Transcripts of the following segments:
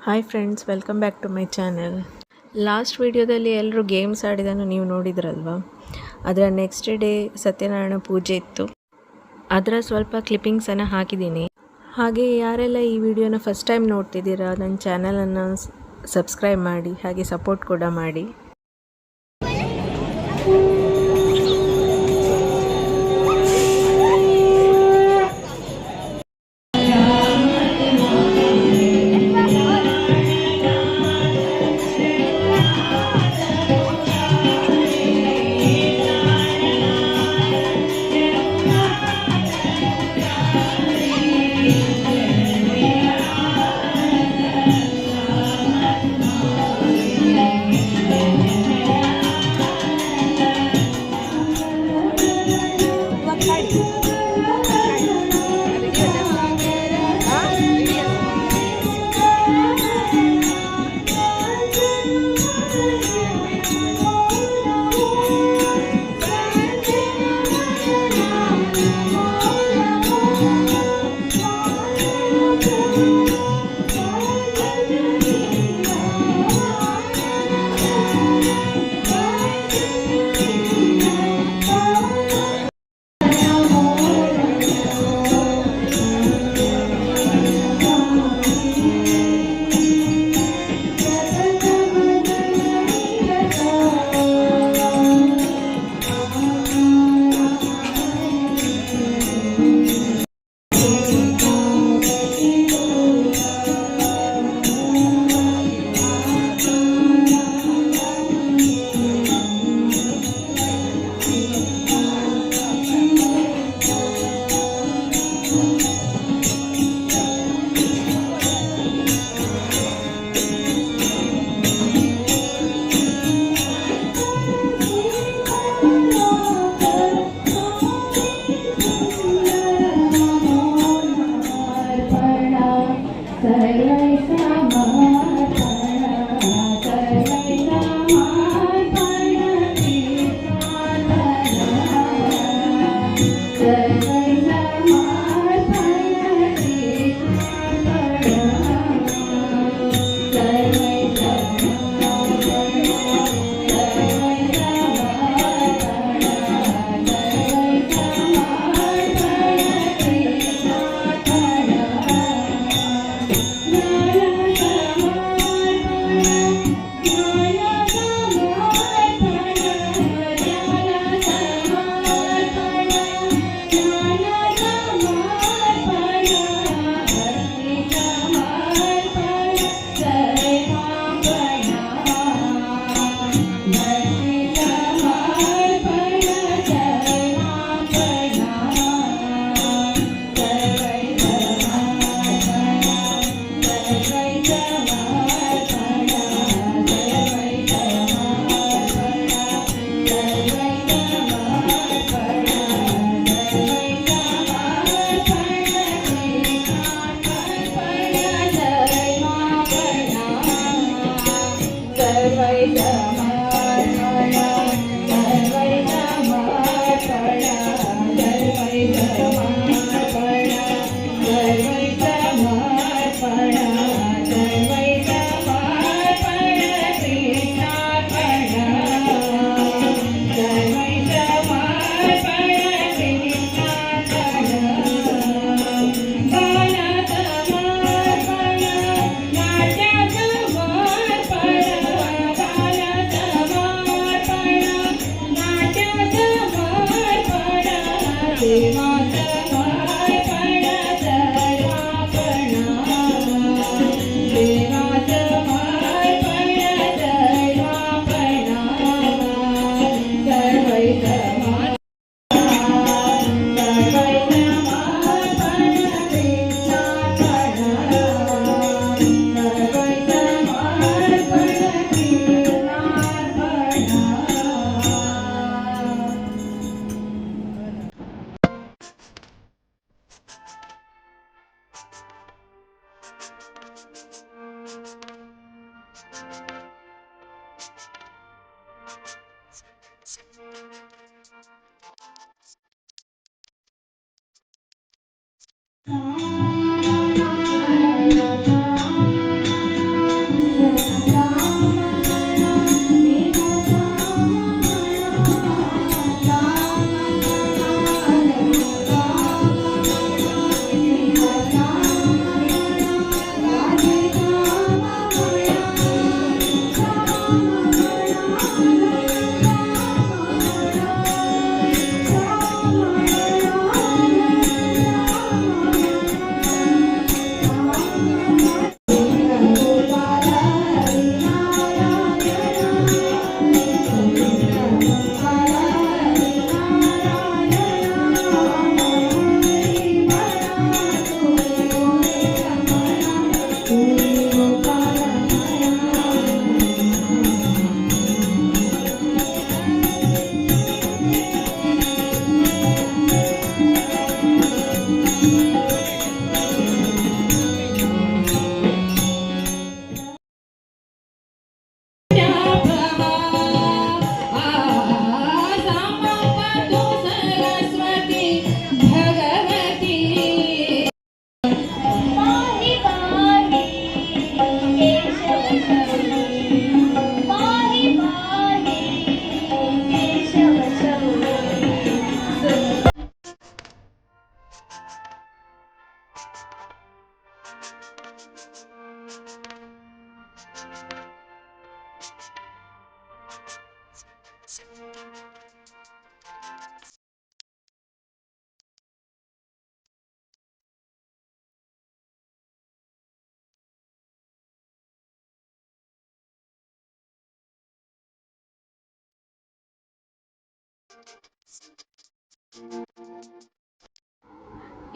Hi friends, welcome back to my channel. Last ವಿಡಿಯೋದಲ್ಲಿ ಎಲ್ಲರೂ games ಆಡಿದನ್ನು ನೀವು ನೋಡಿದ್ರಲ್ವ. ಅದರ ನೆಕ್ಸ್ಟ್ ಡೇ ಸತ್ಯನಾರಾಯಣ ಪೂಜೆ ಇತ್ತು. ಅದರ ಸ್ವಲ್ಪ ಕ್ಲಿಪ್ಪಿಂಗ್ಸನ್ನು ಹಾಕಿದ್ದೀನಿ. ಹಾಗೆ ಯಾರೆಲ್ಲ ಈ ವಿಡಿಯೋನ ಫಸ್ಟ್ ಟೈಮ್ ನೋಡ್ತಿದ್ದೀರಾ, ನನ್ನ ಚಾನಲನ್ನು ಸಬ್ಸ್ಕ್ರೈಬ್ ಮಾಡಿ, ಹಾಗೆ ಸಪೋರ್ಟ್ ಕೂಡ ಮಾಡಿ.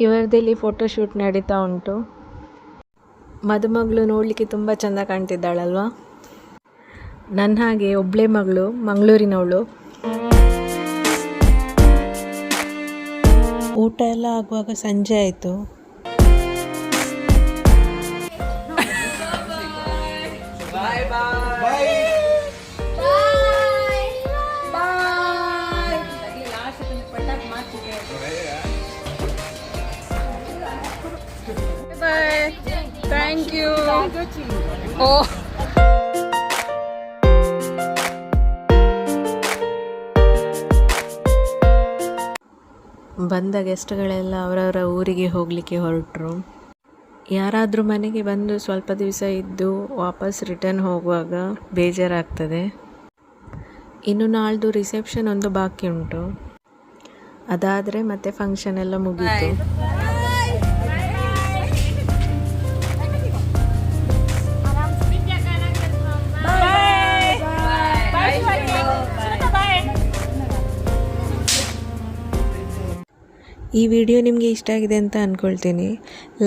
ಇವರದಲ್ಲಿ ಫೋಟೋಶೂಟ್ ನಡೀತಾ ಉಂಟು. ಮದುಮಗಳು ನೋಡಲಿಕ್ಕೆ ತುಂಬ ಚೆಂದ ಕಾಣ್ತಿದ್ದಾಳಲ್ವಾ. ನನ್ನ ಹಾಗೆ ಒಬ್ಬಳೇ ಮಗಳು, ಮಂಗಳೂರಿನವಳು. ಊಟ ಎಲ್ಲ ಆಗುವಾಗ ಸಂಜೆ ಆಯಿತು. Thank you. Oh. ಬಂದ ಗೆಸ್ಟ್ಗಳೆಲ್ಲ ಅವರವರ ಊರಿಗೆ ಹೋಗಲಿಕ್ಕೆ ಹೊರಟರು. ಯಾರಾದರೂ ಮನೆಗೆ ಬಂದು ಸ್ವಲ್ಪ ದಿವಸ ಇದ್ದು ವಾಪಸ್ ರಿಟರ್ನ್ ಹೋಗುವಾಗ ಬೇಜಾರಾಗ್ತದೆ. ಇನ್ನು ನಾಳ್ದು ರಿಸೆಪ್ಷನ್ ಒಂದು ಬಾಕಿ ಉಂಟು. ಅದಾದರೆ ಮತ್ತೆ ಫಂಕ್ಷನ್ ಎಲ್ಲ ಮುಗೀತು. ಈ ವಿಡಿಯೋ ನಿಮಗೆ ಇಷ್ಟ ಆಗಿದೆ ಅಂತ ಅಂದ್ಕೊಳ್ತೀನಿ.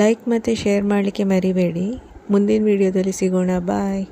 ಲೈಕ್ ಮತ್ತು ಶೇರ್ ಮಾಡಲಿಕ್ಕೆ ಮರಿಬೇಡಿ. ಮುಂದಿನ ವಿಡಿಯೋದಲ್ಲಿ ಸಿಗೋಣ. ಬಾಯ್.